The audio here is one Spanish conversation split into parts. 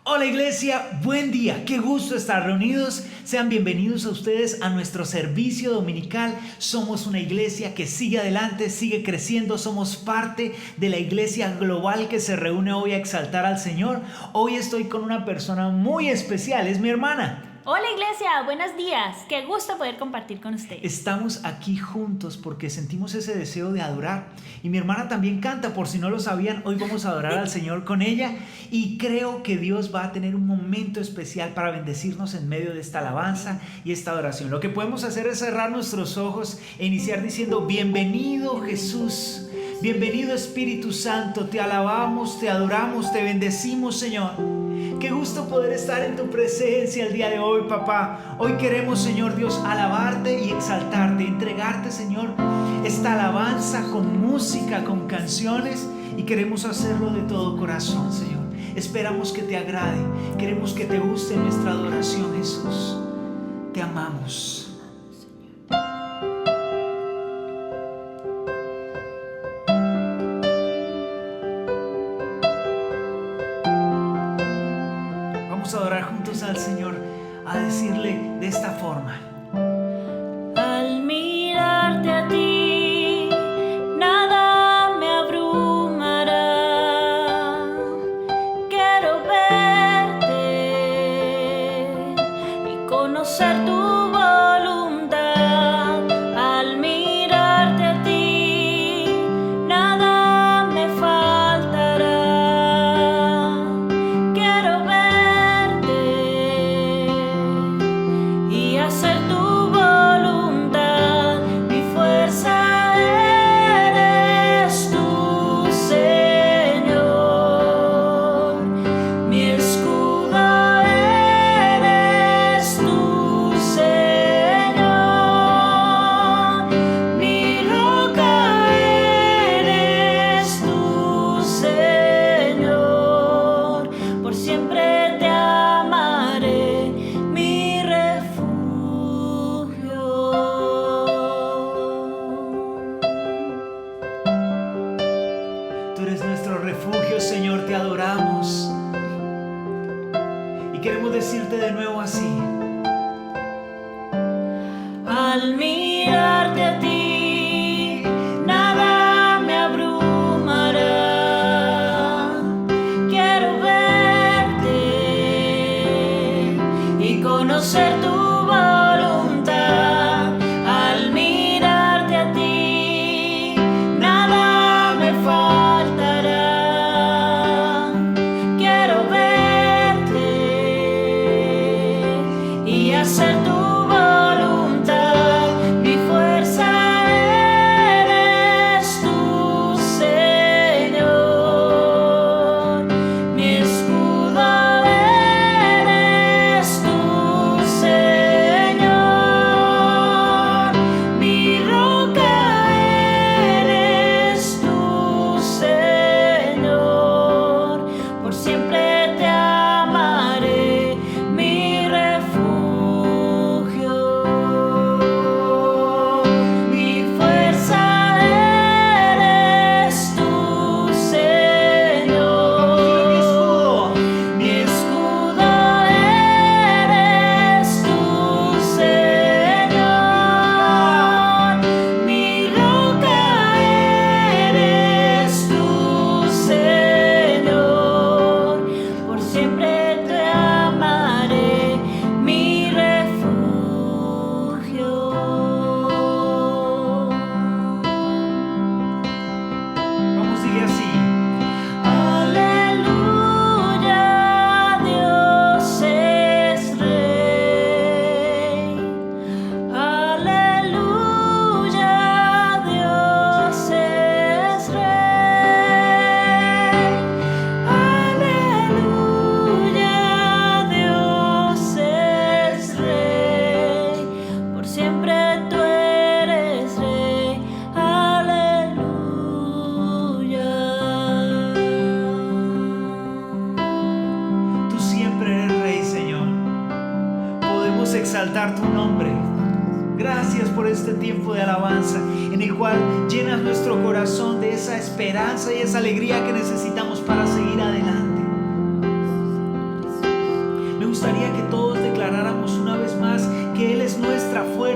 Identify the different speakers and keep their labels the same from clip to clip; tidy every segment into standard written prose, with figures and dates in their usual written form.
Speaker 1: Hola iglesia, buen día, qué gusto estar reunidos. Sean bienvenidos a ustedes a nuestro servicio dominical. Somos una iglesia que sigue adelante, sigue creciendo. Somos parte de la iglesia global que se reúne hoy a exaltar al Señor. Hoy estoy con una persona muy especial, es mi hermana.
Speaker 2: Hola iglesia, buenos días. Qué gusto poder compartir con ustedes.
Speaker 1: Estamos aquí juntos porque sentimos ese deseo de adorar. Y mi hermana también canta, por si no lo sabían, hoy vamos a adorar al Señor con ella. Y creo que Dios va a tener un momento especial para bendecirnos en medio de esta alabanza y esta adoración. Lo que podemos hacer es cerrar nuestros ojos e iniciar diciendo: bienvenido Jesús, bienvenido Espíritu Santo, te alabamos, te adoramos, te bendecimos, Señor. Qué gusto poder estar en tu presencia el día de hoy, papá. Hoy queremos, Señor Dios, alabarte y exaltarte, entregarte, Señor, esta alabanza con música, con canciones, y queremos hacerlo de todo corazón, Señor. Esperamos que te agrade, queremos que te guste nuestra adoración, Jesús. Te amamos. Vamos a adorar juntos al Señor, a decirle de esta forma:
Speaker 2: Al mirarte a ti, nada me abrumará. Quiero verte y conocer tu voluntad. Al mirarte a ti, nada me faltará. Quiero y hacer tu voluntad. Mi fuerza eres tú, Señor. Mi escudo eres tú, Señor. Mi roca eres tú, Señor. Por siempre te amaré, mi refugio.
Speaker 1: tú eres nuestro refugio, Señor, te adoramos. Y queremos decirte de nuevo así:
Speaker 2: Al mirarte a ti, nada me abrumará. Quiero verte y conocer tu voluntad. Al mirarte a ti, nada me faltará. Quiero verte y hacer tu voluntad. Mi fuerza eres tú, Señor. Mi escudo eres tú, Señor. Mi roca eres tú, Señor. Por siempre te amaré, mi refugio. Mi fuerza eres tú, Señor. Mi escudo eres tú, Señor. Mi roca eres tú, Señor. Por siempre te amaré, mi refugio.
Speaker 1: vamos, sigue así:
Speaker 2: Aleluya, Dios es Rey. Aleluya, Dios es Rey. Aleluya, Dios es Rey. Por siempre tú eres Rey. Aleluya.
Speaker 1: tú siempre eres Rey, Señor. Podemos exaltar tu nombre. Gracias por este tiempo de alabanza en el cual llenas nuestro corazón de esa esperanza y esa alegría que necesitamos para seguir adelante.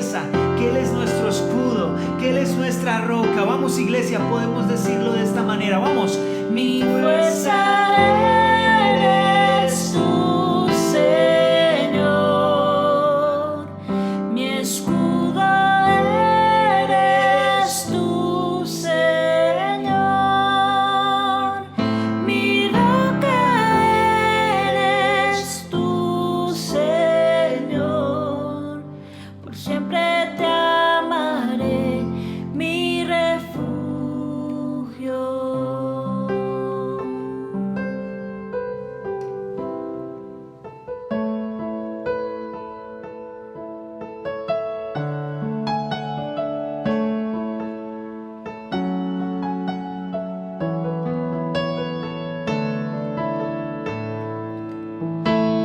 Speaker 1: fuerza, que Él es nuestro escudo, que Él es nuestra roca. Vamos, iglesia, podemos decirlo de esta manera. Vamos.
Speaker 2: Mi fuerza eres tú, Señor. Mi escudo eres tú, Señor. Mi roca eres tú, Señor. Por siempre te amaré, mi refugio.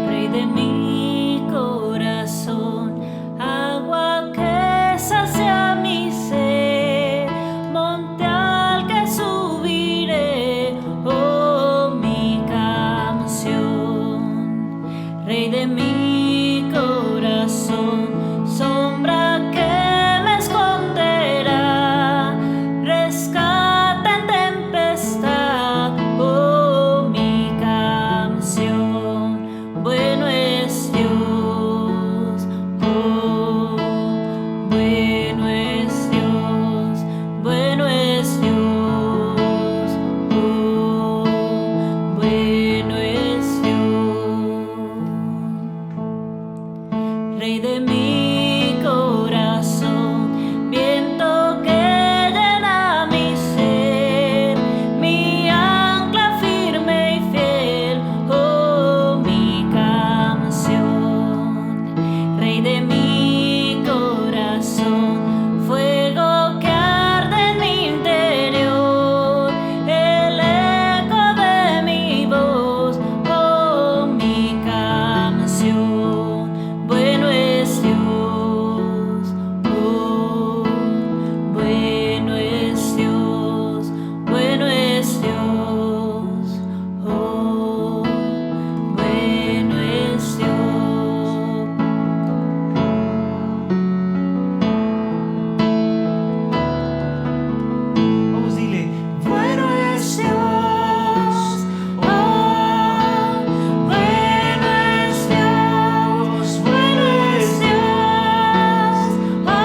Speaker 2: Rey de mi corazón, agua que sacia mi ser, monte al que subiré, oh mi canción. Rey de mi corazón, sombra que me esconderá, rescata en tempestad, oh mi canción. Bueno es Dios, oh, bueno es Dios, bueno es Dios, oh, bueno es Dios. Rey de mi corazón, viento que llena mi ser, mi ancla firme y fiel, oh mi canción. Rey de mi corazón, fuego que arde en mi interior, el eco de mi voz, oh mi canción. Bueno es Dios, oh, bueno es Dios, bueno es Dios, oh, bueno es Dios.
Speaker 1: Vamos, dile.
Speaker 2: Bueno es Dios, oh, bueno es Dios, bueno es Dios, oh,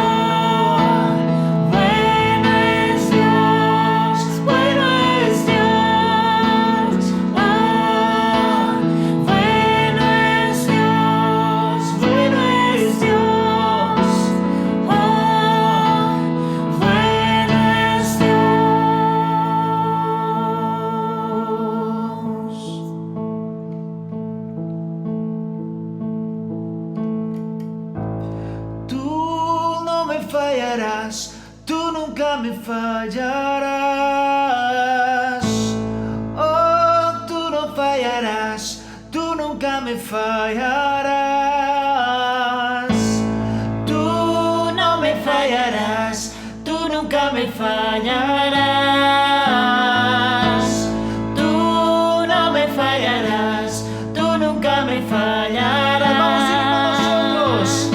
Speaker 2: bueno es Dios, bueno es Dios, oh, bueno es Dios, bueno es Dios, oh, bueno es
Speaker 1: Tú no me fallarás, tú nunca me fallarás. Oh, tú no fallarás, tú nunca me fallarás. Tú no me fallarás, tú nunca me fallarás. Tú no me fallarás, tú nunca me fallarás. Vamos a ir nosotros.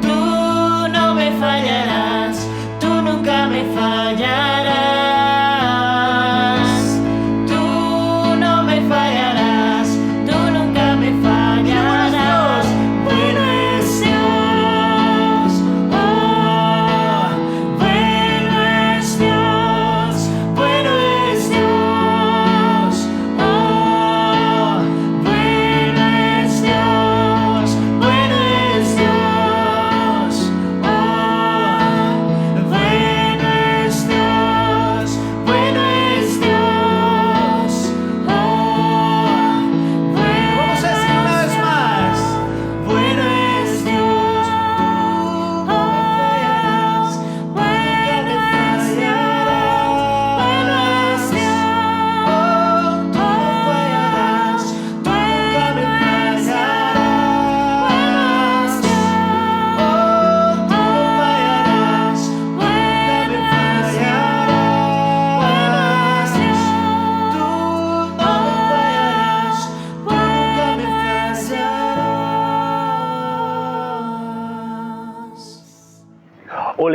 Speaker 1: Tú no me fallarás, tú nunca me fallarás. Tú no me fallarás, tú nunca me fallarás.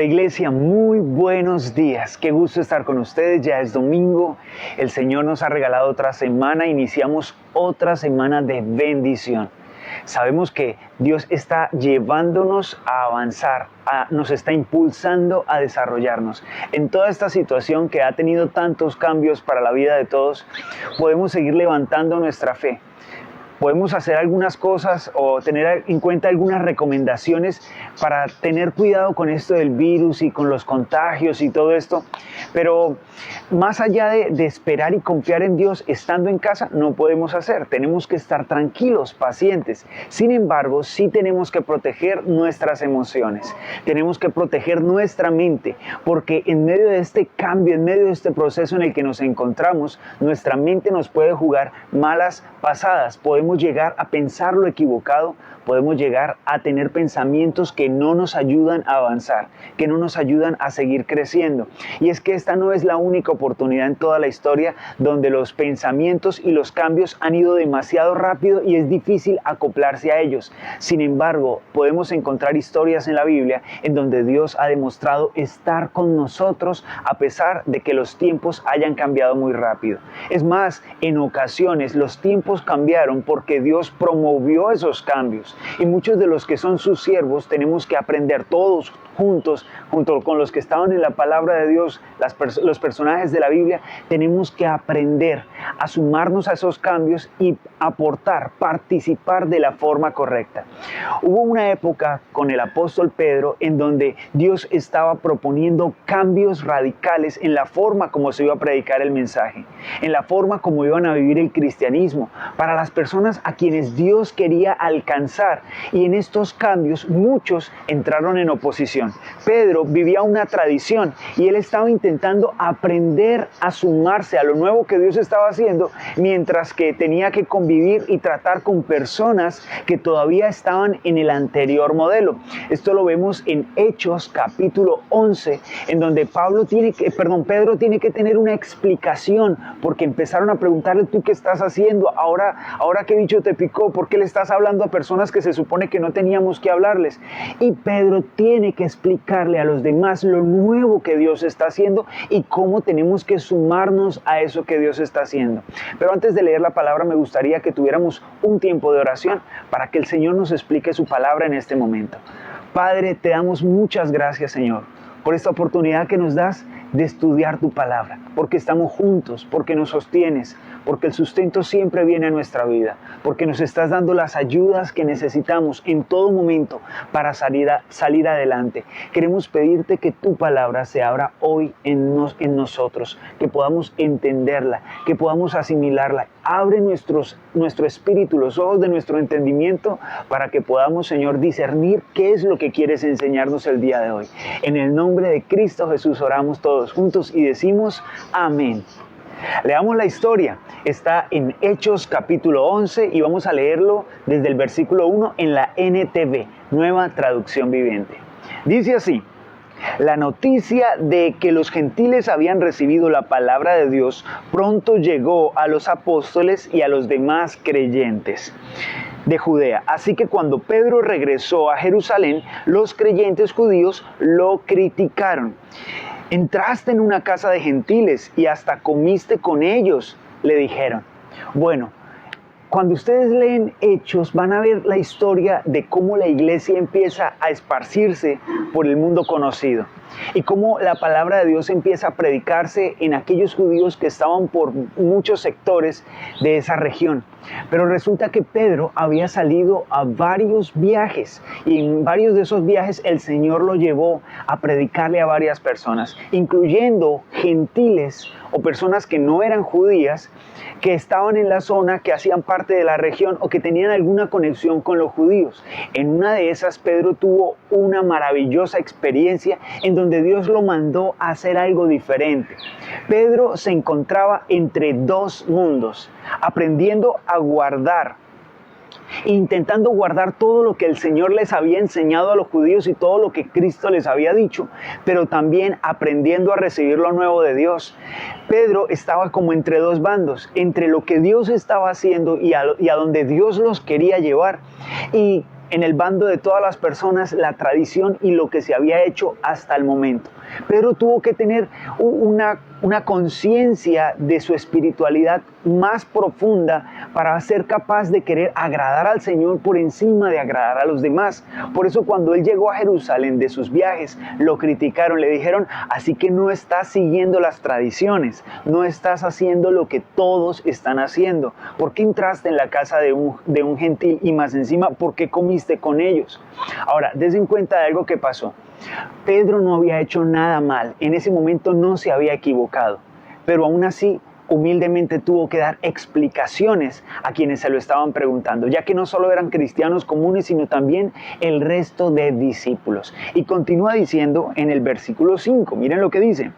Speaker 3: Hola iglesia, muy buenos días. Qué gusto estar con ustedes. Ya es domingo. El Señor nos ha regalado otra semana. Iniciamos otra semana de bendición. Sabemos que Dios está llevándonos a avanzar, nos está impulsando a desarrollarnos. En toda esta situación que ha tenido tantos cambios para la vida de todos, podemos seguir levantando nuestra fe. Podemos hacer algunas cosas o tener en cuenta algunas recomendaciones para tener cuidado con esto del virus y con los contagios y todo esto. Pero más allá de esperar y confiar en Dios estando en casa, no podemos hacer. Tenemos que estar tranquilos, pacientes. Sin embargo, sí tenemos que proteger nuestras emociones. Tenemos que proteger nuestra mente, porque en medio de este cambio, en medio de este proceso en el que nos encontramos, nuestra mente nos puede jugar malas pasadas. Podemos llegar a pensar lo equivocado, podemos llegar a tener pensamientos que no nos ayudan a avanzar, que no nos ayudan a seguir creciendo. Y es que esta no es la única oportunidad en toda la historia donde los pensamientos y los cambios han ido demasiado rápido y es difícil acoplarse a ellos. Sin embargo, podemos encontrar historias en la Biblia en donde Dios ha demostrado estar con nosotros a pesar de que los tiempos hayan cambiado muy rápido. Es más, en ocasiones los tiempos cambiaron porque Dios promovió esos cambios. Y muchos de los que son sus siervos tenemos que aprender todos juntos, junto con los que estaban en la palabra de Dios, los personajes de la Biblia, tenemos que aprender a sumarnos a esos cambios y aportar, participar de la forma correcta. Hubo una época con el apóstol Pedro en donde Dios estaba proponiendo cambios radicales en la forma como se iba a predicar el mensaje, en la forma como iban a vivir el cristianismo, para las personas a quienes Dios quería alcanzar. Y en estos cambios muchos entraron en oposición. Pedro vivía una tradición y él estaba intentando aprender a sumarse a lo nuevo que Dios estaba haciendo, mientras que tenía que convivir y tratar con personas que todavía estaban en el anterior modelo. Esto lo vemos en Hechos capítulo 11, en donde Pedro tiene que tener una explicación, porque empezaron a preguntarle: ¿tú qué estás haciendo? Ahora qué bicho te picó, ¿por qué le estás hablando a personas que se supone que no teníamos que hablarles? Y Pedro tiene que explicarle a los demás lo nuevo que Dios está haciendo y cómo tenemos que sumarnos a eso que Dios está haciendo. Pero antes de leer la palabra, me gustaría que tuviéramos un tiempo de oración para que el Señor nos explique su palabra en este momento. Padre, te damos muchas gracias, Señor, por esta oportunidad que nos das de estudiar tu palabra, porque estamos juntos, porque nos sostienes, porque el sustento siempre viene a nuestra vida, porque nos estás dando las ayudas que necesitamos en todo momento para salir adelante. Queremos pedirte que tu palabra se abra hoy en nosotros, que podamos entenderla, que podamos asimilarla. Abre nuestro espíritu, los ojos de nuestro entendimiento, para que podamos, Señor, discernir qué es lo que quieres enseñarnos el día de hoy. En el nombre de Cristo Jesús oramos todos juntos y decimos amén. Leamos la historia. Está en Hechos capítulo 11 y vamos a leerlo desde el versículo 1 en la NTV, Nueva Traducción Viviente. Dice así: la noticia de que los gentiles habían recibido la palabra de Dios pronto llegó a los apóstoles y a los demás creyentes de Judea. Así que cuando Pedro regresó a Jerusalén, los creyentes judíos lo criticaron. Entraste en una casa de gentiles y hasta comiste con ellos, le dijeron. Bueno, cuando ustedes leen Hechos, van a ver la historia de cómo la iglesia empieza a esparcirse por el mundo conocido y cómo la palabra de Dios empieza a predicarse en aquellos judíos que estaban por muchos sectores de esa región. Pero resulta que Pedro había salido a varios viajes y en varios de esos viajes el Señor lo llevó a predicarle a varias personas, incluyendo gentiles o personas que no eran judías, que estaban en la zona, que hacían parte de la región o que tenían alguna conexión con los judíos. En una de esas, Pedro tuvo una maravillosa experiencia en donde Dios lo mandó a hacer algo diferente. Pedro se encontraba entre dos mundos, aprendiendo a guardar, intentando guardar todo lo que el Señor les había enseñado a los judíos y todo lo que Cristo les había dicho, pero también aprendiendo a recibir lo nuevo de Dios. Pedro estaba como entre dos bandos, entre lo que Dios estaba haciendo y a donde Dios los quería llevar. Y en el bando de todas las personas la tradición y lo que se había hecho hasta el momento. Pedro tuvo que tener una conciencia de su espiritualidad más profunda para ser capaz de querer agradar al Señor por encima de agradar a los demás. Por eso cuando él llegó a Jerusalén de sus viajes, lo criticaron, le dijeron, así que no estás siguiendo las tradiciones, no estás haciendo lo que todos están haciendo. ¿Por qué entraste en la casa de un gentil y más encima, por qué comiste con ellos? Ahora, des en cuenta de algo que pasó. Pedro no había hecho nada mal, en ese momento no se había equivocado, pero aún así humildemente tuvo que dar explicaciones a quienes se lo estaban preguntando, ya que no solo eran cristianos comunes, sino también el resto de discípulos. Y continúa diciendo en el versículo 5, miren lo que dice: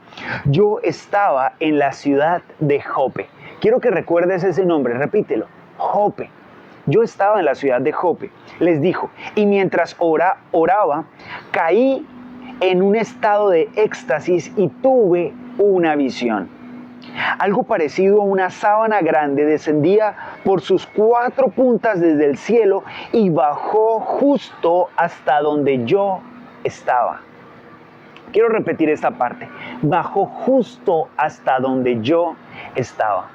Speaker 3: yo estaba en la ciudad de Jope. Quiero que recuerdes ese nombre, repítelo, Jope. Yo estaba en la ciudad de Jope, les dijo, y mientras oraba, caí en un estado de éxtasis y tuve una visión. Algo parecido a una sábana grande descendía por sus 4 puntas desde el cielo y bajó justo hasta donde yo estaba. Quiero repetir esta parte. Bajó justo hasta donde yo estaba.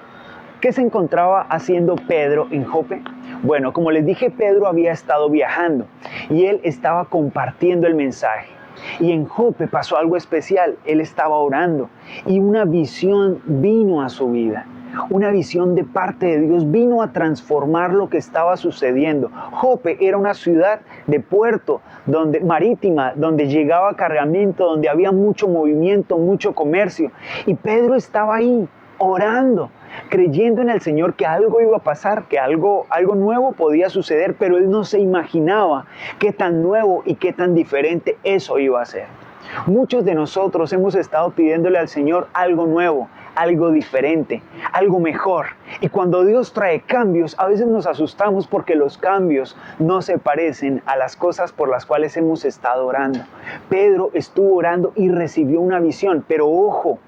Speaker 3: ¿Qué se encontraba haciendo Pedro en Jope? Bueno, como les dije, Pedro había estado viajando y él estaba compartiendo el mensaje. Y en Jope pasó algo especial. Él estaba orando y una visión vino a su vida. Una visión de parte de Dios vino a transformar lo que estaba sucediendo. Jope era una ciudad de puerto marítima, donde llegaba cargamento, donde había mucho movimiento, mucho comercio. Y Pedro estaba ahí orando, creyendo en el Señor que algo iba a pasar, que algo nuevo podía suceder, pero él no se imaginaba qué tan nuevo y qué tan diferente eso iba a ser. Muchos de nosotros hemos estado pidiéndole al Señor algo nuevo, algo diferente, algo mejor. Y cuando Dios trae cambios, a veces nos asustamos porque los cambios no se parecen a las cosas por las cuales hemos estado orando. Pedro estuvo orando y recibió una visión, pero ojo,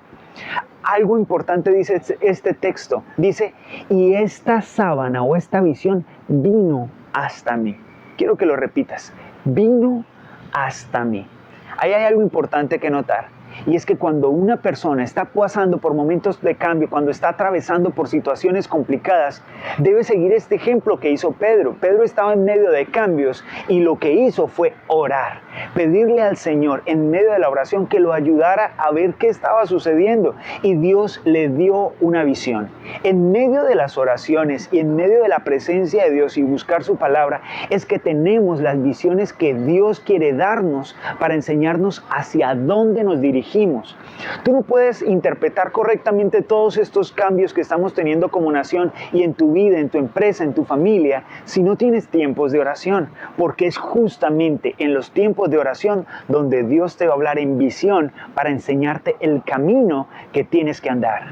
Speaker 3: algo importante dice este texto. Dice, y esta sábana o esta visión vino hasta mí. Quiero que lo repitas. Vino hasta mí. Ahí hay algo importante que notar. Y es que cuando una persona está pasando por momentos de cambio, cuando está atravesando por situaciones complicadas, debe seguir este ejemplo que hizo Pedro. Pedro estaba en medio de cambios y lo que hizo fue orar, pedirle al Señor en medio de la oración que lo ayudara a ver qué estaba sucediendo. Y Dios le dio una visión. En medio de las oraciones y en medio de la presencia de Dios y buscar su palabra, es que tenemos las visiones que Dios quiere darnos para enseñarnos hacia dónde nos dirigimos. Tú no puedes interpretar correctamente todos estos cambios que estamos teniendo como nación y en tu vida, en tu empresa, en tu familia, si no tienes tiempos de oración, porque es justamente en los tiempos de oración donde Dios te va a hablar en visión para enseñarte el camino que tienes que andar.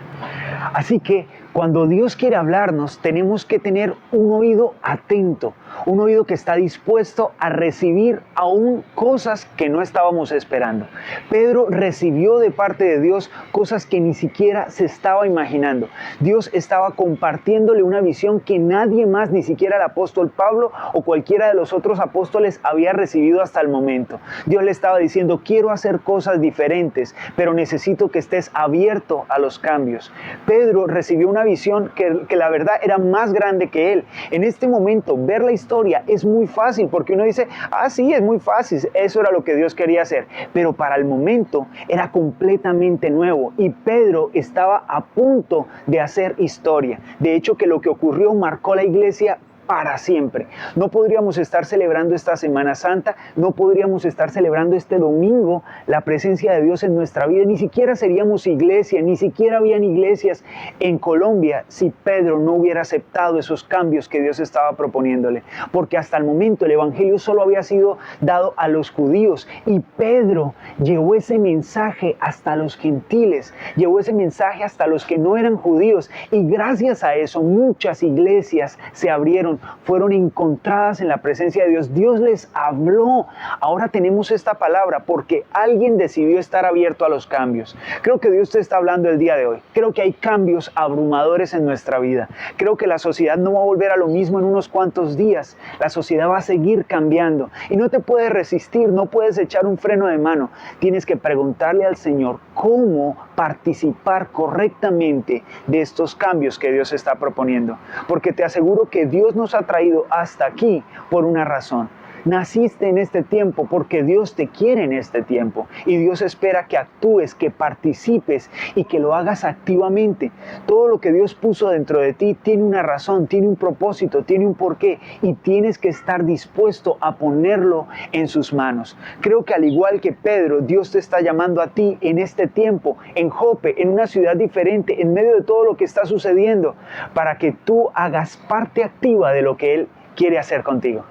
Speaker 3: Así que cuando Dios quiere hablarnos, tenemos que tener un oído atento, un oído que está dispuesto a recibir aún cosas que no estábamos esperando. Pedro recibió de parte de Dios cosas que ni siquiera se estaba imaginando. Dios estaba compartiéndole una visión que nadie más, ni siquiera el apóstol Pablo o cualquiera de los otros apóstoles había recibido hasta el momento. Dios le estaba diciendo, quiero hacer cosas diferentes, pero necesito que estés abierto a los cambios. Pedro recibió una visión que la verdad era más grande que él. En este momento, ver la historia es muy fácil, porque uno dice, sí, es muy fácil, eso era lo que Dios quería hacer. Pero para el momento era completamente nuevo y Pedro estaba a punto de hacer historia. De hecho, que lo que ocurrió marcó la iglesia para siempre. No podríamos estar celebrando esta Semana Santa, no podríamos estar celebrando este domingo la presencia de Dios en nuestra vida, ni siquiera seríamos iglesia, ni siquiera habían iglesias en Colombia si Pedro no hubiera aceptado esos cambios que Dios estaba proponiéndole, porque hasta el momento el evangelio solo había sido dado a los judíos y Pedro llevó ese mensaje hasta los gentiles, llevó ese mensaje hasta los que no eran judíos y gracias a eso muchas iglesias se abrieron fueron encontradas en la presencia de Dios. Dios les habló. Ahora tenemos esta palabra porque alguien decidió estar abierto a los cambios. Creo que Dios te está hablando el día de hoy. Creo que hay cambios abrumadores en nuestra vida. Creo que la sociedad no va a volver a lo mismo en unos cuantos días. La sociedad va a seguir cambiando y no te puedes resistir, no puedes echar un freno de mano. Tienes que preguntarle al Señor cómo participar correctamente de estos cambios que Dios está proponiendo. Porque te aseguro que Dios nos ha traído hasta aquí por una razón. Naciste en este tiempo porque Dios te quiere en este tiempo y Dios espera que actúes, que participes y que lo hagas activamente. Todo lo que Dios puso dentro de ti tiene una razón, tiene un propósito, tiene un porqué y tienes que estar dispuesto a ponerlo en sus manos. Creo que al igual que Pedro, Dios te está llamando a ti en este tiempo, en Jope, en una ciudad diferente, en medio de todo lo que está sucediendo, para que tú hagas parte activa de lo que Él quiere hacer contigo.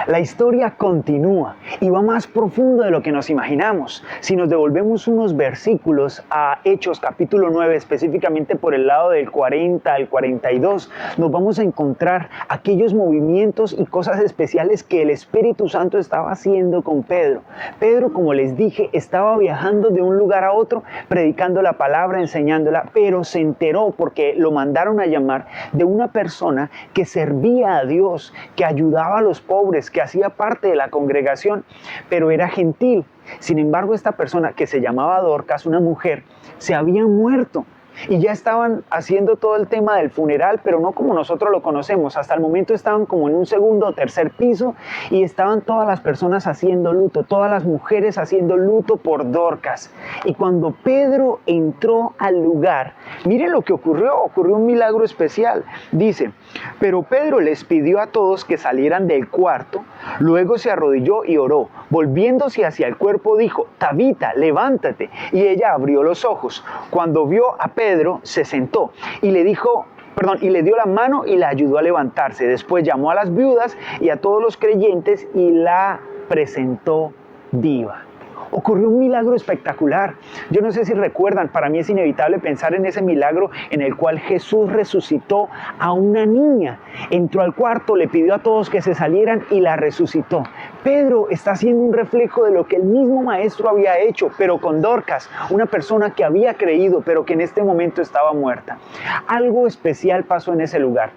Speaker 3: La historia continúa y va más profundo de lo que nos imaginamos. Si nos devolvemos unos versículos a Hechos capítulo 9, específicamente por el lado del 40 al 42, nos vamos a encontrar aquellos movimientos y cosas especiales que el Espíritu Santo estaba haciendo con Pedro. Pedro, como les dije, estaba viajando de un lugar a otro, predicando la palabra, enseñándola, pero se enteró porque lo mandaron a llamar de una persona que servía a Dios, que ayudaba a los pobres, que hacía parte de la congregación, pero era gentil. Sin embargo, esta persona que se llamaba Dorcas, una mujer, se había muerto. Y ya estaban haciendo todo el tema del funeral, pero no como nosotros lo conocemos. Hasta el momento estaban como en un segundo o tercer piso y estaban todas las personas haciendo luto, todas las mujeres haciendo luto por Dorcas. Y cuando Pedro entró al lugar, miren lo que ocurrió un milagro especial. Dice, pero Pedro les pidió a todos que salieran del cuarto, luego se arrodilló y oró. Volviéndose hacia el cuerpo dijo, Tabita, levántate. Y ella abrió los ojos. Cuando vio a Pedro, se sentó y le dio la mano y la ayudó a levantarse. Después llamó a las viudas y a todos los creyentes y la presentó viva. Ocurrió un milagro espectacular. Yo no sé si recuerdan, para mí es inevitable pensar en ese milagro en el cual Jesús resucitó a una niña. Entró al cuarto, le pidió a todos que se salieran y la resucitó. Pedro está haciendo un reflejo de lo que el mismo maestro había hecho, pero con Dorcas, una persona que había creído, pero que en este momento estaba muerta. Algo especial pasó en ese lugar.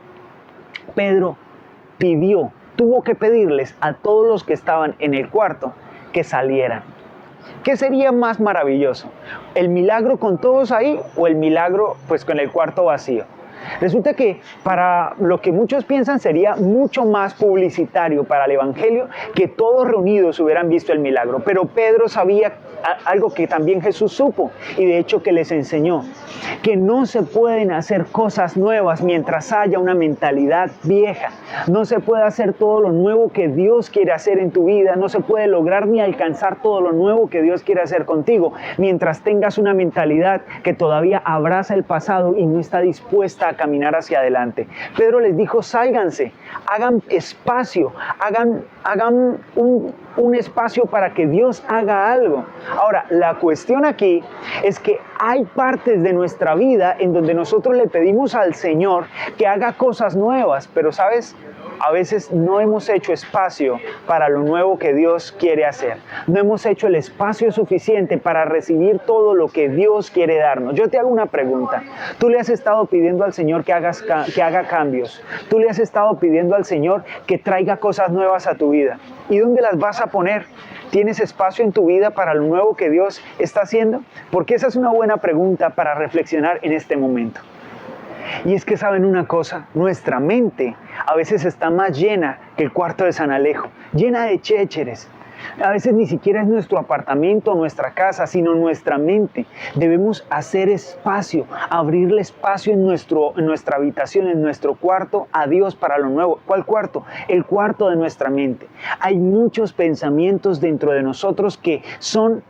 Speaker 3: Pedro tuvo que pedirles a todos los que estaban en el cuarto que salieran. ¿Qué sería más maravilloso? ¿El milagro con todos ahí o el milagro pues con el cuarto vacío? Resulta que para lo que muchos piensan sería mucho más publicitario para el evangelio que todos reunidos hubieran visto el milagro. Pero Pedro sabía algo que también Jesús supo y de hecho que les enseñó, que no se pueden hacer cosas nuevas mientras haya una mentalidad vieja. No se puede hacer todo lo nuevo que Dios quiere hacer en tu vida, no se puede lograr ni alcanzar todo lo nuevo que Dios quiere hacer contigo mientras tengas una mentalidad que todavía abraza el pasado y no está dispuesta a caminar hacia adelante. Pedro les dijo, sálganse, hagan espacio, hagan un espacio para que Dios haga algo. Ahora, la cuestión aquí es que hay partes de nuestra vida en donde nosotros le pedimos al Señor que haga cosas nuevas, pero ¿sabes? A veces no hemos hecho espacio para lo nuevo que Dios quiere hacer. No hemos hecho el espacio suficiente para recibir todo lo que Dios quiere darnos. Yo te hago una pregunta. Tú le has estado pidiendo al Señor que haga cambios. Tú le has estado pidiendo al Señor que traiga cosas nuevas a tu vida. ¿Y dónde las vas a poner? ¿Tienes espacio en tu vida para lo nuevo que Dios está haciendo? Porque esa es una buena pregunta para reflexionar en este momento. Y es que saben una cosa, nuestra mente a veces está más llena que el cuarto de San Alejo, llena de chécheres. A veces ni siquiera es nuestro apartamento, nuestra casa, sino nuestra mente. Debemos hacer espacio, abrirle espacio en nuestra habitación, en nuestro cuarto, a Dios para lo nuevo. ¿Cuál cuarto? El cuarto de nuestra mente. Hay muchos pensamientos dentro de nosotros que son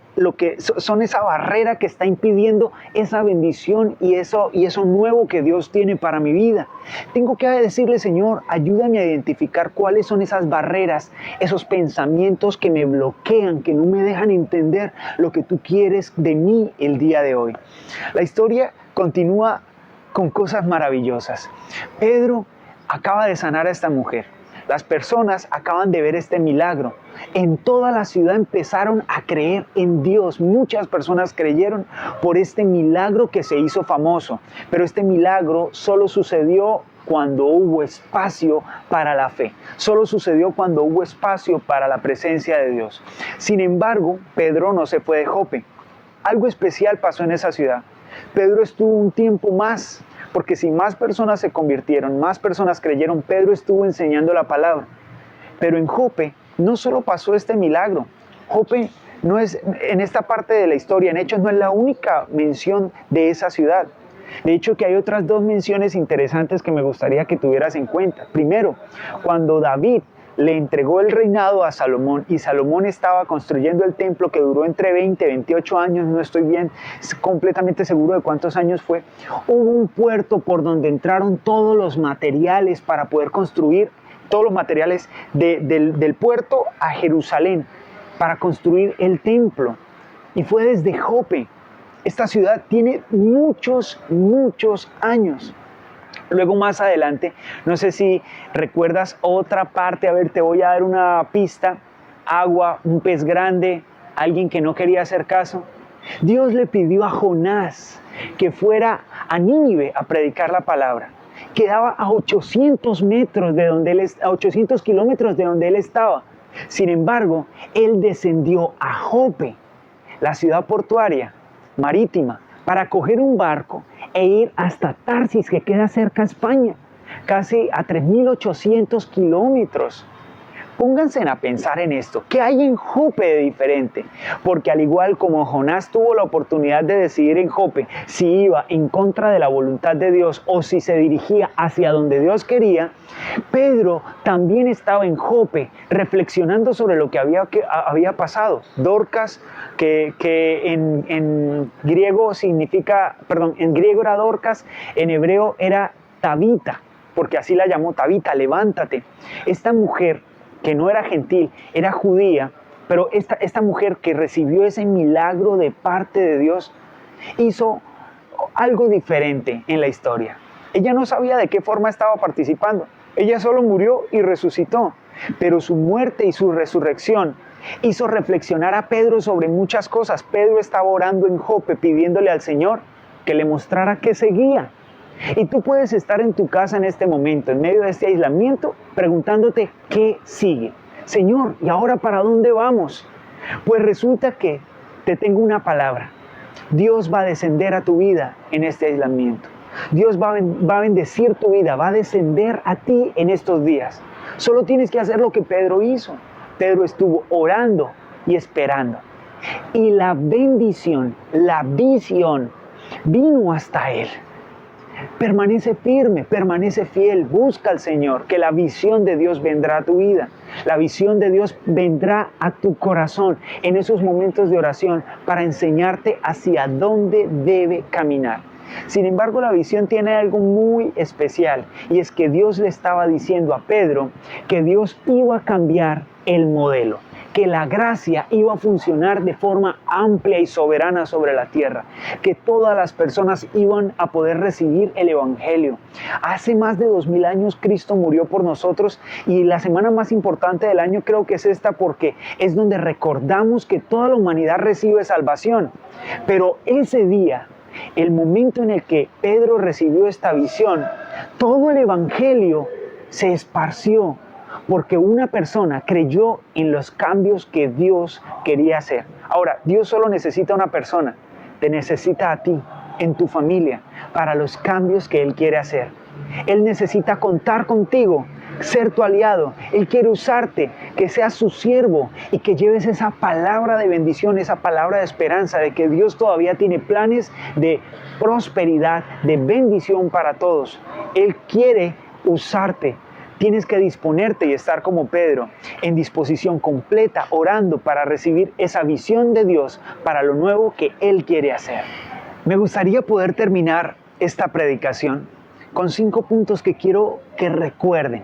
Speaker 3: esa barrera que está impidiendo esa bendición y eso nuevo que Dios tiene para mi vida. Tengo que decirle, Señor, ayúdame a identificar cuáles son esas barreras, esos pensamientos que me bloquean, que no me dejan entender lo que tú quieres de mí el día de hoy. La historia continúa con cosas maravillosas. Pedro acaba de sanar a esta mujer. Las personas acaban de ver este milagro. En toda la ciudad empezaron a creer en Dios. Muchas personas creyeron por este milagro que se hizo famoso. Pero este milagro solo sucedió cuando hubo espacio para la fe. Solo sucedió cuando hubo espacio para la presencia de Dios. Sin embargo, Pedro no se fue de Jope. Algo especial pasó en esa ciudad. Pedro estuvo un tiempo más, porque si más personas se convirtieron, más personas creyeron, Pedro estuvo enseñando la palabra. Pero en Jope no solo pasó este milagro. Jope no es, en esta parte de la historia, en Hechos, no es la única mención de esa ciudad. De hecho, que hay otras dos menciones interesantes que me gustaría que tuvieras en cuenta. Primero, cuando David le entregó el reinado a Salomón y Salomón estaba construyendo el templo que duró entre 20 y 28 años, no estoy bien completamente seguro de cuántos años fue, hubo un puerto por donde entraron todos los materiales para poder construir, todos los materiales del puerto a Jerusalén para construir el templo, y fue desde Jope. Esta ciudad tiene muchos años. Luego más adelante, no sé si recuerdas otra parte, a ver, te voy a dar una pista: agua, un pez grande, alguien que no quería hacer caso. Dios le pidió a Jonás que fuera a Nínive a predicar la palabra. Quedaba a 800 metros de donde él, a 800 kilómetros de donde él estaba. Sin embargo, él descendió a Jope, la ciudad portuaria, marítima, para coger un barco e ir hasta Tarsis, que queda cerca a España, casi a 3.800 kilómetros. Pónganse a pensar en esto. ¿Qué hay en Jope de diferente? Porque al igual como Jonás tuvo la oportunidad de decidir en Jope si iba en contra de la voluntad de Dios o si se dirigía hacia donde Dios quería, Pedro también estaba en Jope reflexionando sobre lo que había pasado. Dorcas, que en griego significa, en griego era Dorcas, en hebreo era Tabita, porque así la llamó: Tabita, levántate. Esta mujer, que no era gentil, era judía, pero esta mujer que recibió ese milagro de parte de Dios, hizo algo diferente en la historia. Ella no sabía de qué forma estaba participando. Ella solo murió y resucitó, pero su muerte y su resurrección hizo reflexionar a Pedro sobre muchas cosas. Pedro estaba orando en Jope pidiéndole al Señor que le mostrara qué seguía. Y tú puedes estar en tu casa en este momento, en medio de este aislamiento, preguntándote qué sigue. Señor, ¿y ahora para dónde vamos? Pues resulta que te tengo una palabra. Dios va a descender a tu vida en este aislamiento. Dios va a bendecir tu vida, va a descender a ti en estos días. Solo tienes que hacer lo que Pedro hizo. Pedro estuvo orando y esperando. Y la bendición, la visión, vino hasta él. Permanece firme, permanece fiel, busca al Señor, que la visión de Dios vendrá a tu vida. La visión de Dios vendrá a tu corazón en esos momentos de oración para enseñarte hacia dónde debe caminar. Sin embargo, la visión tiene algo muy especial, y es que Dios le estaba diciendo a Pedro que Dios iba a cambiar el modelo, que la gracia iba a funcionar de forma amplia y soberana sobre la tierra, que todas las personas iban a poder recibir el Evangelio. Hace más de 2000 años Cristo murió por nosotros, y la semana más importante del año creo que es esta, porque es donde recordamos que toda la humanidad recibe salvación. Pero ese día, el momento en el que Pedro recibió esta visión, todo el Evangelio se esparció, porque una persona creyó en los cambios que Dios quería hacer. Ahora, Dios solo necesita una persona, te necesita a ti, en tu familia, para los cambios que Él quiere hacer. Él necesita contar contigo, ser tu aliado. Él quiere usarte, que seas su siervo y que lleves esa palabra de bendición, esa palabra de esperanza, de que Dios todavía tiene planes de prosperidad, de bendición para todos. Él quiere usarte. Tienes que disponerte y estar como Pedro, en disposición completa, orando para recibir esa visión de Dios para lo nuevo que Él quiere hacer. Me gustaría poder terminar esta predicación con 5 puntos que quiero que recuerden.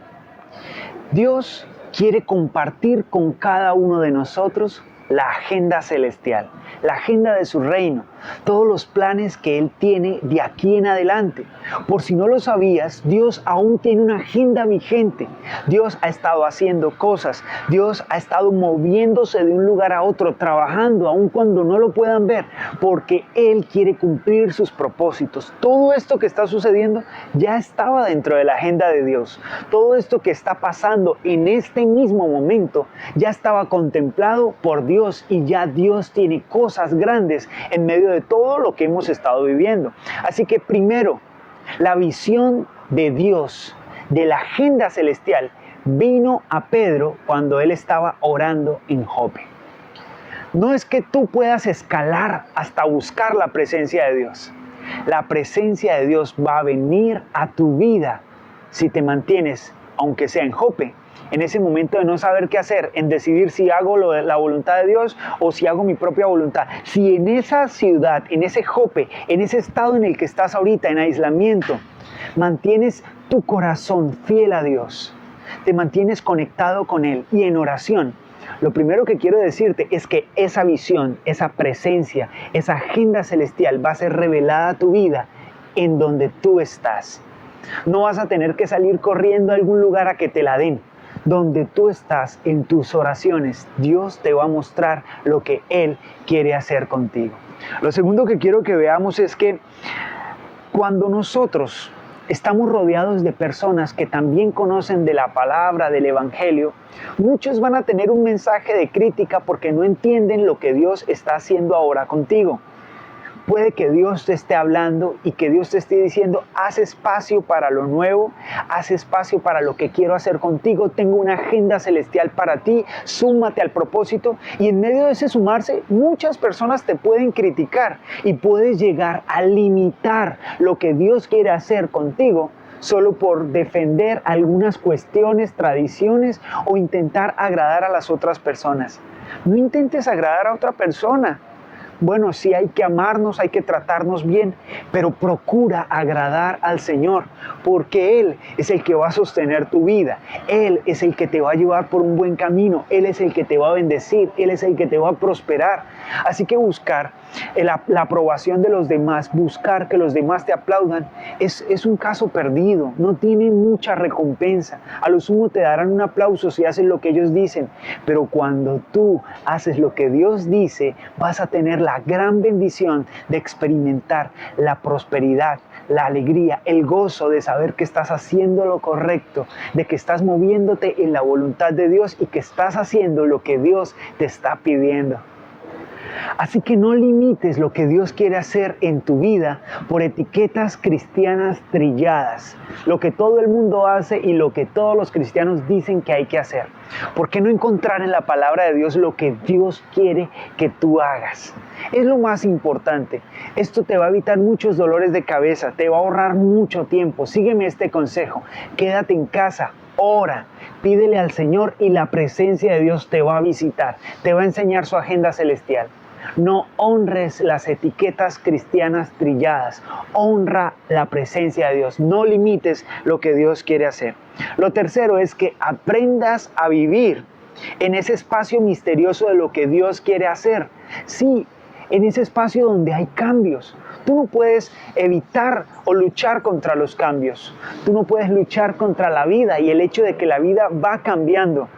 Speaker 3: Dios quiere compartir con cada uno de nosotros la agenda celestial, la agenda de su reino, todos los planes que Él tiene de aquí en adelante. Por si no lo sabías, Dios aún tiene una agenda vigente. Dios ha estado haciendo cosas. Dios ha estado moviéndose de un lugar a otro, trabajando, aun cuando no lo puedan ver, porque Él quiere cumplir sus propósitos. Todo esto que está sucediendo ya estaba dentro de la agenda de Dios. Todo esto que está pasando en este mismo momento ya estaba contemplado por Dios, y ya Dios tiene cosas grandes en medio de todo lo que hemos estado viviendo. Así que primero, la visión de Dios, de la agenda celestial, vino a Pedro cuando él estaba orando en Jope. No es que tú puedas escalar hasta buscar la presencia de Dios. La presencia de Dios va a venir a tu vida si te mantienes, aunque sea en Jope, en ese momento de no saber qué hacer, en decidir si hago la voluntad de Dios o si hago mi propia voluntad. Si en esa ciudad, en ese Jope, en ese estado en el que estás ahorita, en aislamiento, mantienes tu corazón fiel a Dios, te mantienes conectado con Él y en oración, lo primero que quiero decirte es que esa visión, esa presencia, esa agenda celestial va a ser revelada a tu vida en donde tú estás. No vas a tener que salir corriendo a algún lugar a que te la den. Donde tú estás, en tus oraciones, Dios te va a mostrar lo que Él quiere hacer contigo. Lo segundo que quiero que veamos es que cuando nosotros estamos rodeados de personas que también conocen de la palabra, del evangelio, muchos van a tener un mensaje de crítica porque no entienden lo que Dios está haciendo ahora contigo. Puede que Dios te esté hablando y que Dios te esté diciendo: haz espacio para lo nuevo, haz espacio para lo que quiero hacer contigo, tengo una agenda celestial para ti, súmate al propósito. Y en medio de ese sumarse, muchas personas te pueden criticar y puedes llegar a limitar lo que Dios quiere hacer contigo solo por defender algunas cuestiones, tradiciones o intentar agradar a las otras personas. No intentes agradar a otra persona. Bueno, sí, hay que amarnos, hay que tratarnos bien, pero procura agradar al Señor, porque Él es el que va a sostener tu vida. Él es el que te va a llevar por un buen camino. Él es el que te va a bendecir. Él es el que te va a prosperar. Así que buscar la aprobación de los demás, buscar que los demás te aplaudan, es un caso perdido. No tiene mucha recompensa. A lo sumo te darán un aplauso si haces lo que ellos dicen, pero cuando tú haces lo que Dios dice, vas a tener la gran bendición de experimentar la prosperidad, la alegría, el gozo de saber que estás haciendo lo correcto, de que estás moviéndote en la voluntad de Dios y que estás haciendo lo que Dios te está pidiendo. Así que no limites lo que Dios quiere hacer en tu vida por etiquetas cristianas trilladas, lo que todo el mundo hace y lo que todos los cristianos dicen que hay que hacer. ¿Por qué no encontrar en la palabra de Dios lo que Dios quiere que tú hagas? Es lo más importante. Esto te va a evitar muchos dolores de cabeza, te va a ahorrar mucho tiempo. Sígueme este consejo: quédate en casa, ora, pídele al Señor y la presencia de Dios te va a visitar, te va a enseñar su agenda celestial. No honres las etiquetas cristianas trilladas, honra la presencia de Dios, no limites lo que Dios quiere hacer. Lo tercero es que aprendas a vivir en ese espacio misterioso de lo que Dios quiere hacer. Sí, en ese espacio donde hay cambios. Tú no puedes evitar o luchar contra los cambios. Tú no puedes luchar contra la vida y el hecho de que la vida va cambiando.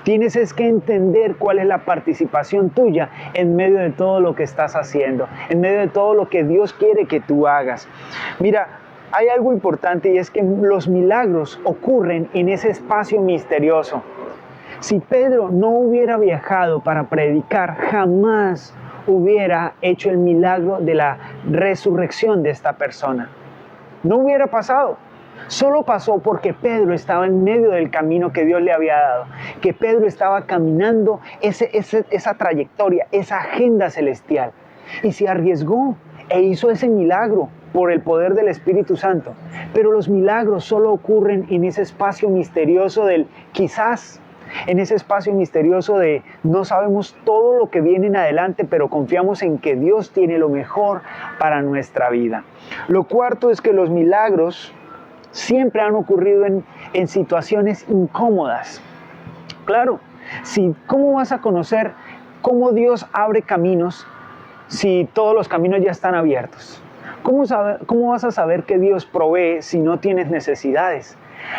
Speaker 3: Tienes es que entender cuál es la participación tuya en medio de todo lo que estás haciendo, en medio de todo lo que Dios quiere que tú hagas. Mira, hay algo importante y es que los milagros ocurren en ese espacio misterioso. Si Pedro no hubiera viajado para predicar, jamás hubiera hecho el milagro de la resurrección de esta persona. No hubiera pasado. Solo pasó porque Pedro estaba en medio del camino que Dios le había dado, que Pedro estaba caminando esa trayectoria, esa agenda celestial, y se arriesgó e hizo ese milagro por el poder del Espíritu Santo. Pero los milagros solo ocurren en ese espacio misterioso del quizás, en ese espacio misterioso de no sabemos todo lo que viene en adelante, pero confiamos en que Dios tiene lo mejor para nuestra vida. Lo cuarto es que los milagros siempre han ocurrido en situaciones incómodas. Claro, ¿cómo vas a conocer cómo Dios abre caminos si todos los caminos ya están abiertos? ¿Cómo vas a saber que Dios provee si no tienes necesidades?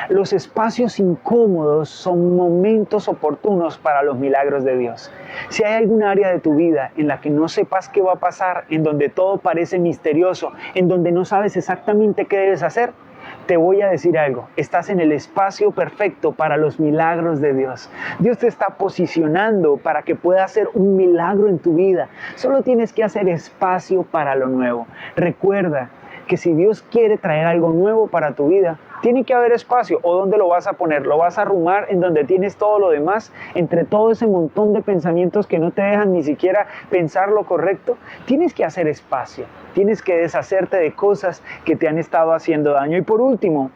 Speaker 3: Los espacios incómodos son momentos oportunos para los milagros de Dios. Si hay algún área de tu vida en la que no sepas qué va a pasar, en donde todo parece misterioso, en donde no sabes exactamente qué debes hacer, te voy a decir algo, estás en el espacio perfecto para los milagros de Dios. Dios te está posicionando para que pueda hacer un milagro en tu vida. Solo tienes que hacer espacio para lo nuevo. Recuerda que si Dios quiere traer algo nuevo para tu vida, tiene que haber espacio. ¿O dónde lo vas a poner? ¿Lo vas a arrumar en donde tienes todo lo demás? Entre todo ese montón de pensamientos que no te dejan ni siquiera pensar lo correcto. Tienes que hacer espacio. Tienes que deshacerte de cosas que te han estado haciendo daño. Y por último,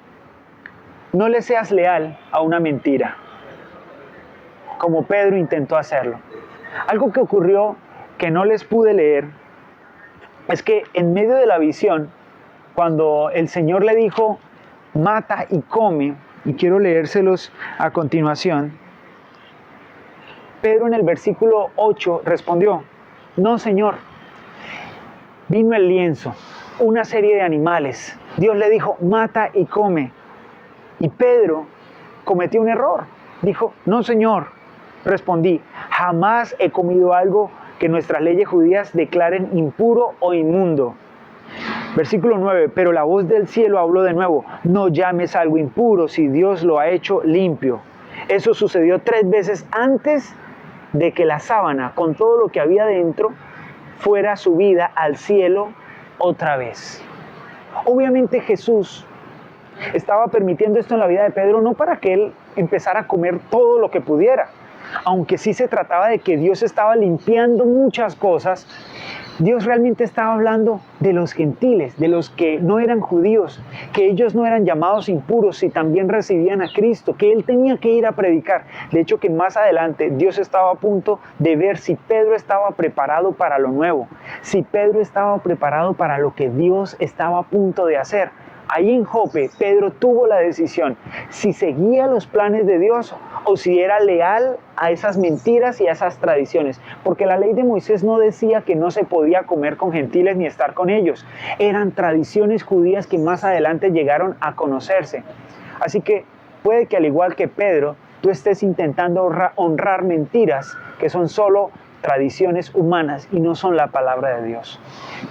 Speaker 3: no le seas leal a una mentira, como Pedro intentó hacerlo. Algo que ocurrió que no les pude leer es que en medio de la visión, cuando el Señor le dijo, mata y come, y quiero leérselos a continuación, Pedro en el versículo 8 respondió, no, Señor. Vino el lienzo, una serie de animales. Dios le dijo, mata y come. Y Pedro cometió un error. Dijo, no, Señor. Respondí, jamás he comido algo que nuestras leyes judías declaren impuro o inmundo. Versículo 9, pero la voz del cielo habló de nuevo, no llames algo impuro si Dios lo ha hecho limpio. Eso sucedió 3 veces antes de que la sábana, con todo lo que había dentro, fuera subida al cielo otra vez. Obviamente Jesús estaba permitiendo esto en la vida de Pedro no para que él empezara a comer todo lo que pudiera, aunque sí se trataba de que Dios estaba limpiando muchas cosas. Dios realmente estaba hablando de los gentiles, de los que no eran judíos, que ellos no eran llamados impuros y también recibían a Cristo, que Él tenía que ir a predicar. De hecho, que más adelante Dios estaba a punto de ver si Pedro estaba preparado para lo nuevo, si Pedro estaba preparado para lo que Dios estaba a punto de hacer. Ahí en Jope, Pedro tuvo la decisión si seguía los planes de Dios o si era leal a esas mentiras y a esas tradiciones. Porque la ley de Moisés no decía que no se podía comer con gentiles ni estar con ellos. Eran tradiciones judías que más adelante llegaron a conocerse. Así que puede que al igual que Pedro, tú estés intentando honrar mentiras que son solo tradiciones humanas y no son la palabra de Dios.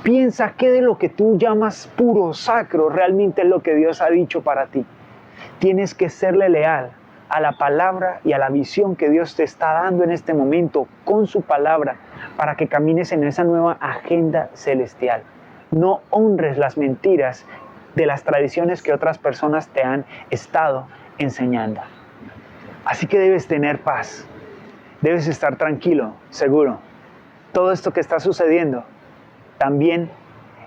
Speaker 3: Piensa qué de lo que tú llamas puro, sacro, realmente es lo que Dios ha dicho para ti. Tienes que serle leal a la palabra y a la visión que Dios te está dando en este momento con su palabra para que camines en esa nueva agenda celestial. No honres las mentiras de las tradiciones que otras personas te han estado enseñando. Así que debes tener paz. Debes estar tranquilo, seguro. Todo esto que está sucediendo también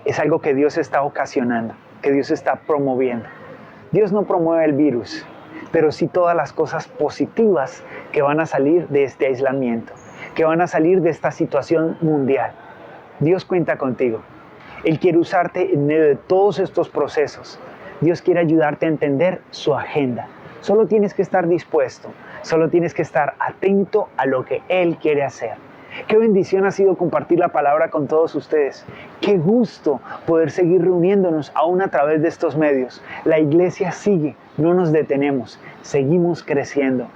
Speaker 3: es algo que Dios está ocasionando, que Dios está promoviendo. Dios no promueve el virus, pero sí todas las cosas positivas que van a salir de este aislamiento, que van a salir de esta situación mundial. Dios cuenta contigo. Él quiere usarte en medio de todos estos procesos. Dios quiere ayudarte a entender su agenda. Solo tienes que estar dispuesto. Solo tienes que estar atento a lo que Él quiere hacer. Qué bendición ha sido compartir la palabra con todos ustedes. Qué gusto poder seguir reuniéndonos aún a través de estos medios. La iglesia sigue, no nos detenemos, seguimos creciendo.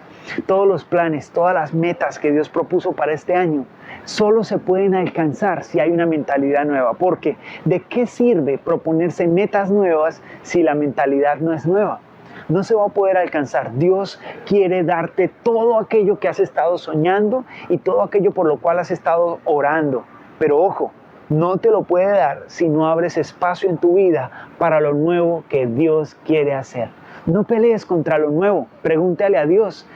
Speaker 3: Todos los planes, todas las metas que Dios propuso para este año solo se pueden alcanzar si hay una mentalidad nueva. Porque ¿de qué sirve proponerse metas nuevas si la mentalidad no es nueva? No se va a poder alcanzar. Dios quiere darte todo aquello que has estado soñando y todo aquello por lo cual has estado orando. Pero ojo, no te lo puede dar si no abres espacio en tu vida para lo nuevo que Dios quiere hacer. No pelees contra lo nuevo. Pregúntale a Dios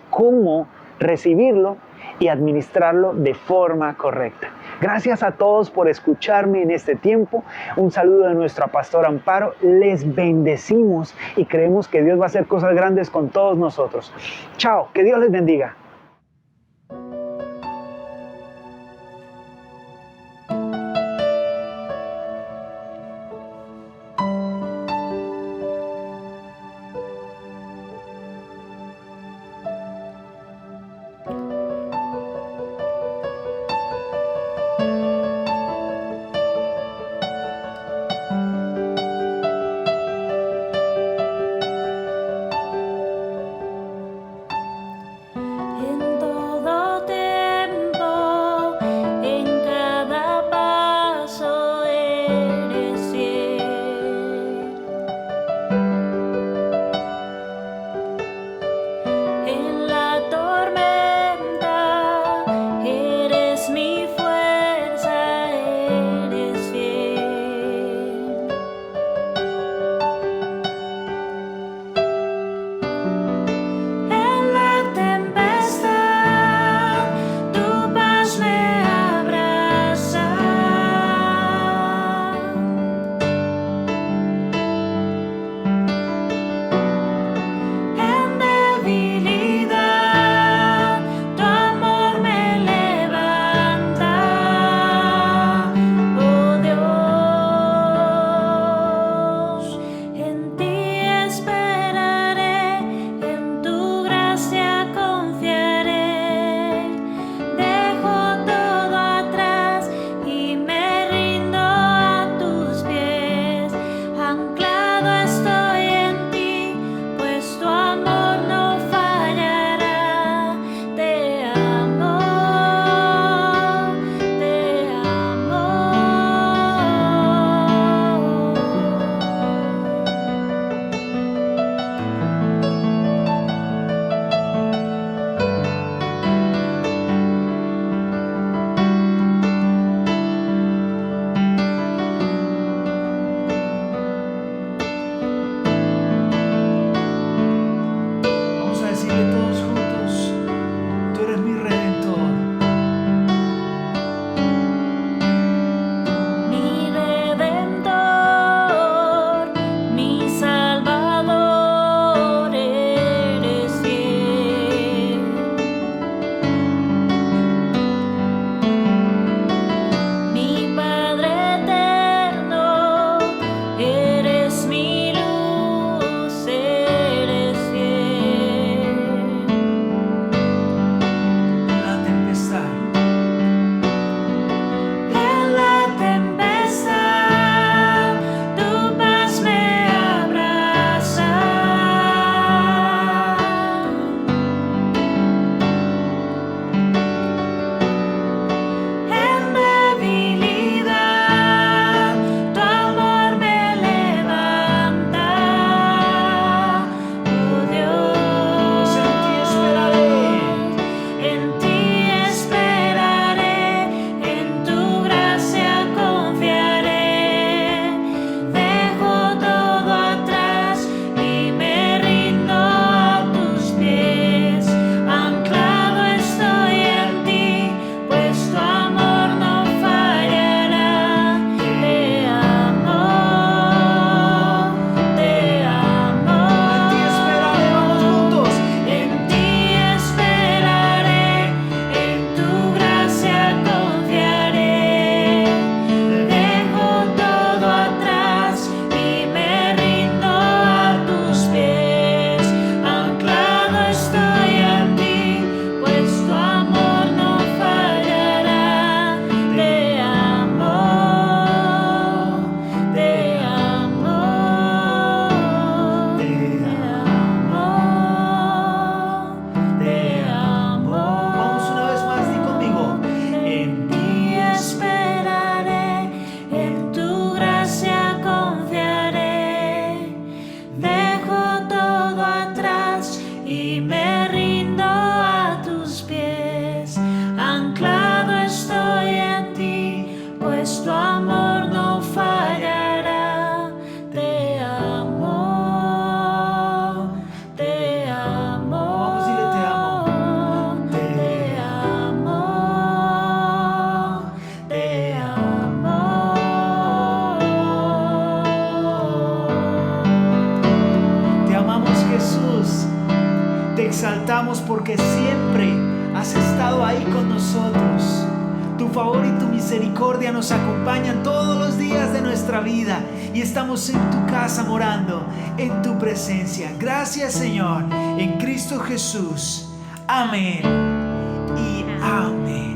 Speaker 3: cómo recibirlo y administrarlo de forma correcta. Gracias a todos por escucharme en este tiempo. Un saludo de nuestra pastora Amparo. Les bendecimos y creemos que Dios va a hacer cosas grandes con todos nosotros. Chao, que Dios les bendiga.
Speaker 1: exaltamos porque siempre has estado ahí con nosotros. Tu favor y tu misericordia nos acompañan todos los días de nuestra vida y estamos en tu casa morando, en tu presencia. Gracias, Señor, en Cristo Jesús. Amén y amén.